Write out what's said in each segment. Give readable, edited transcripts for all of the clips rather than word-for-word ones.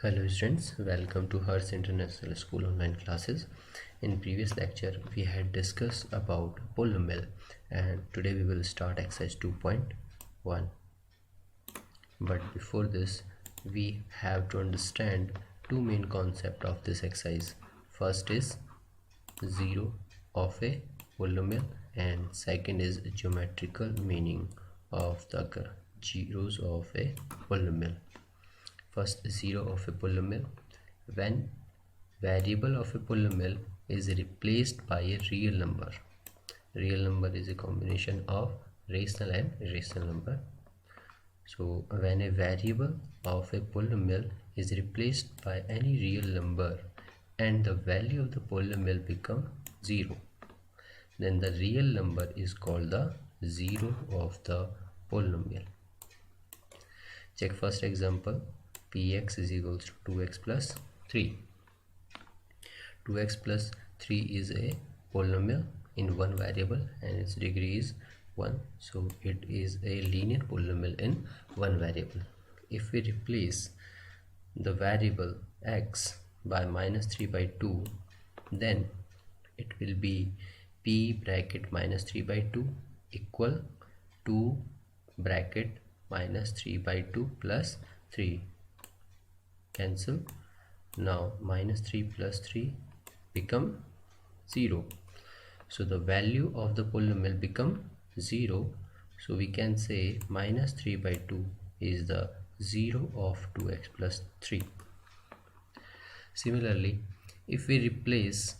Hello students, welcome to Hers International School online classes. In previous lecture we had discussed about polynomial and today we will start exercise 2.1. But before this we have to understand two main concepts of this exercise. First is zero of a polynomial and second is geometrical meaning of the zeros of a polynomial. First, zero of a polynomial. When variable of a polynomial is replaced by a real number. Real number is a combination of rational and irrational number. So when a variable of a polynomial is replaced by any real number and the value of the polynomial become 0, then the real number is called the zero of the polynomial. Check first example. Px is equals to 2x plus 3. 2x plus 3 is a polynomial in one variable and its degree is 1. So it is a linear polynomial in one variable. If we replace the variable x by minus 3 by 2, then it will be p bracket minus 3 by 2 equal 2 bracket minus 3 by 2 plus 3. Cancel. Now minus 3 plus 3 become 0. So the value of the polynomial become 0. So we can say minus 3 by 2 is the 0 of 2x plus 3. Similarly, if we replace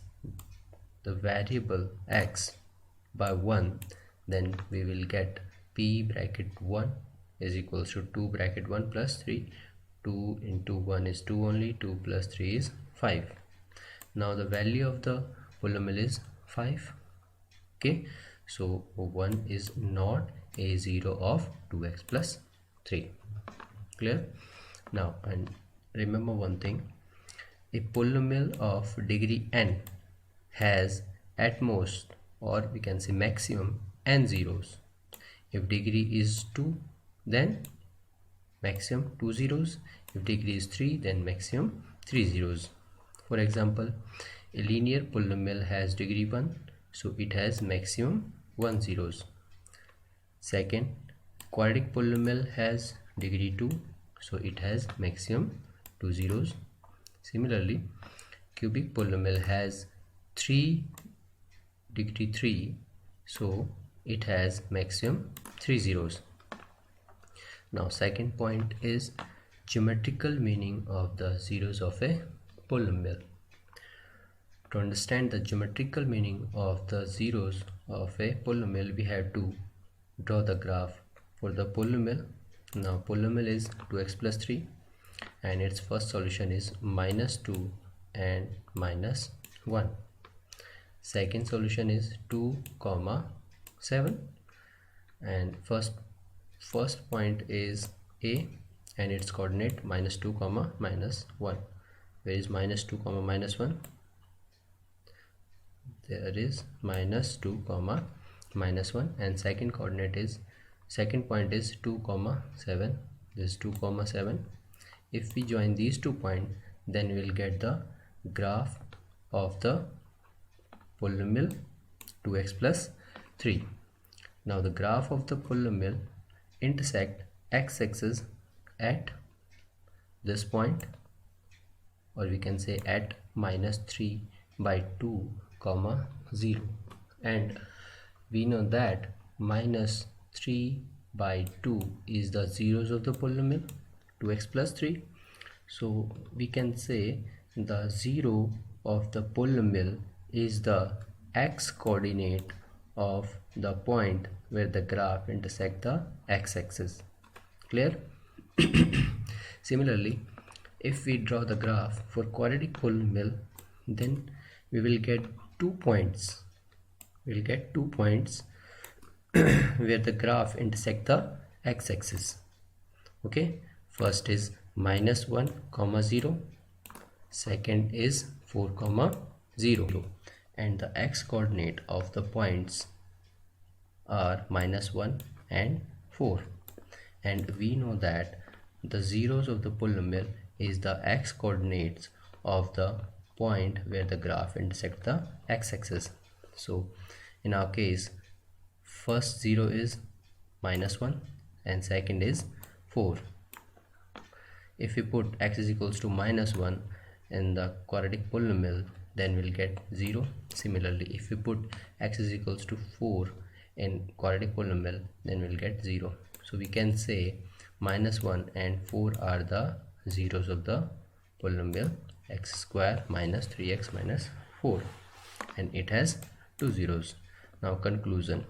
the variable x by 1, then we will get p bracket 1 is equals to 2 bracket 1 plus 3. 2 into 1 is 2 only, 2 plus 3 is 5. Now the value of the polynomial is 5. Okay, so 1 is not a 0 of 2x plus 3. Clear? Now, and remember one thing, a polynomial of degree n has at most, or we can say maximum, n zeros. If degree is 2, then maximum 2 zeros. If degree is 3, then maximum 3 zeros. For example, a linear polynomial has degree 1, so it has maximum 1 zeros. Second, quadratic polynomial has degree 2, so it has maximum 2 zeros. Similarly, cubic polynomial has degree 3, so it has maximum 3 zeros. Now second point is geometrical meaning of the zeros of a polynomial. To understand the geometrical meaning of the zeros of a polynomial, we have to draw the graph for the polynomial. Now polynomial is 2x plus 3 and its first solution is minus 2 and minus 1. Second solution is 2 comma 7 and first point is a and its coordinate minus 2 comma minus 1. Where is minus 2 comma minus 1? There is minus 2 comma minus 1 and second point is 2 comma 7. This is 2 comma 7. If we join these 2 points, then we will get the graph of the polynomial 2x plus 3. Now the graph of the polynomial intersect x-axis at this point, or we can say at minus 3 by 2 comma 0, and we know that minus 3 by 2 is the zeros of the polynomial 2x plus 3. So we can say the zero of the polynomial is the x coordinate of the point where the graph intersect the x-axis. Clear? Similarly, if we draw the graph for quadratic polynomial, then we will get 2 points. We'll get 2 points where the graph intersect the x-axis. Okay, first is minus 1 comma 0, second is 4 comma 0, and the x coordinate of the points are minus 1 and 4, and we know that the zeros of the polynomial is the x coordinates of the point where the graph intersects the x-axis. So in our case, first 0 is -1 and second is 4. If we put x is equals to -1 in the quadratic polynomial, then we'll get 0. Similarly, if we put x is equals to 4 in quadratic polynomial, then we'll get 0. So we can say -1 and 4 are the zeros of the polynomial x square minus 3x minus 4, and it has two zeros. Now conclusion.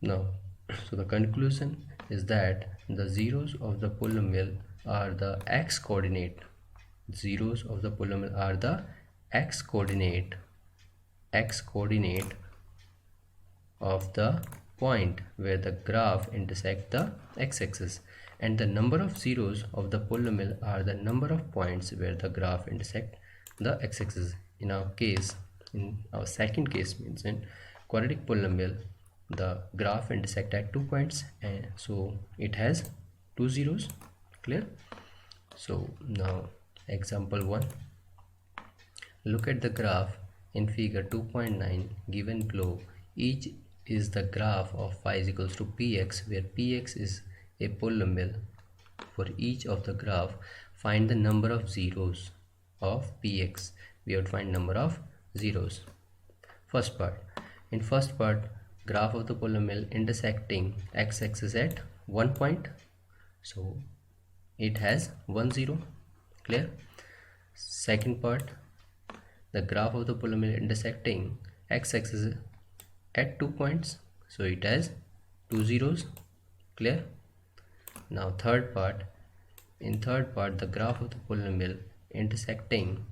So the conclusion is that the zeros of the polynomial are the x coordinate. Zeros of the polynomial are the x coordinate of the point where the graph intersects the x-axis, and the number of zeros of the polynomial are the number of points where the graph intersects the x-axis. In our second case, means in quadratic polynomial, the graph intersect at 2 points, and so it has two zeros. Clear? So now example 1. Look at the graph in figure 2.9 given below. Each is the graph of phi is equals to px, where px is a polynomial. For each of the graph, find the number of zeros of px. We have to find number of zeros. First part. In first part, graph of the polynomial intersecting x-axis at 1 point, so it has 1 0. Clear? Second part, the graph of the polynomial intersecting x-axis at 2 points, so it has two zeros. Clear? Now third part. In third part, the graph of the polynomial intersecting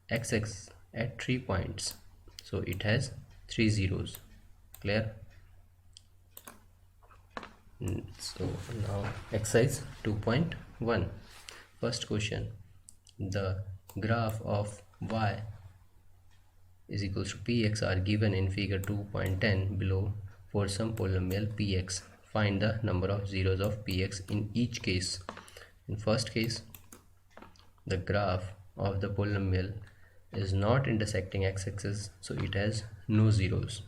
x-axis at 3 points, so it has three zeros. Clear? So now exercise 2.1. First question. The graph of y is equals to px are given in figure 2.10 below for some polynomial px. Find the number of zeros of px in each case. In first case, the graph of the polynomial is not intersecting x-axis, so it has no zeros.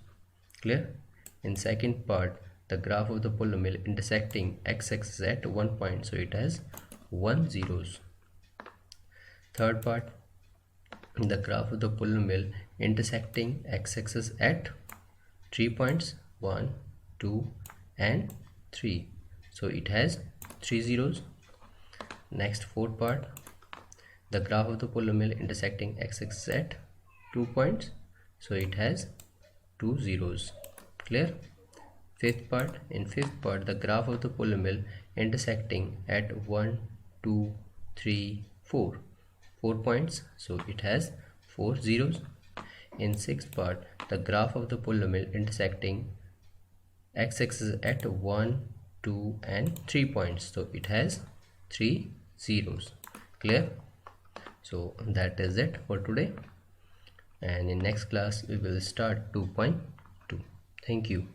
Clear? In second part, the graph of the polynomial intersecting x-axis at 1 point, so it has 1 zeros. Third part, the graph of the polynomial intersecting x-axis at 3 points, 1, 2 and 3, so it has 3 zeros. Next, fourth part, the graph of the polynomial intersecting x-axis at 2 points, so it has 2 zeros. Clear? Fifth part. In fifth part, the graph of the polynomial intersecting at 1, 2, 3, 4 points, so it has 4 zeros. In sixth part, the graph of the polynomial intersecting x-axis at 1, 2 and 3 points, so it has 3 zeros. Clear? So that is it for today, and in next class we will start 2.2. Thank you.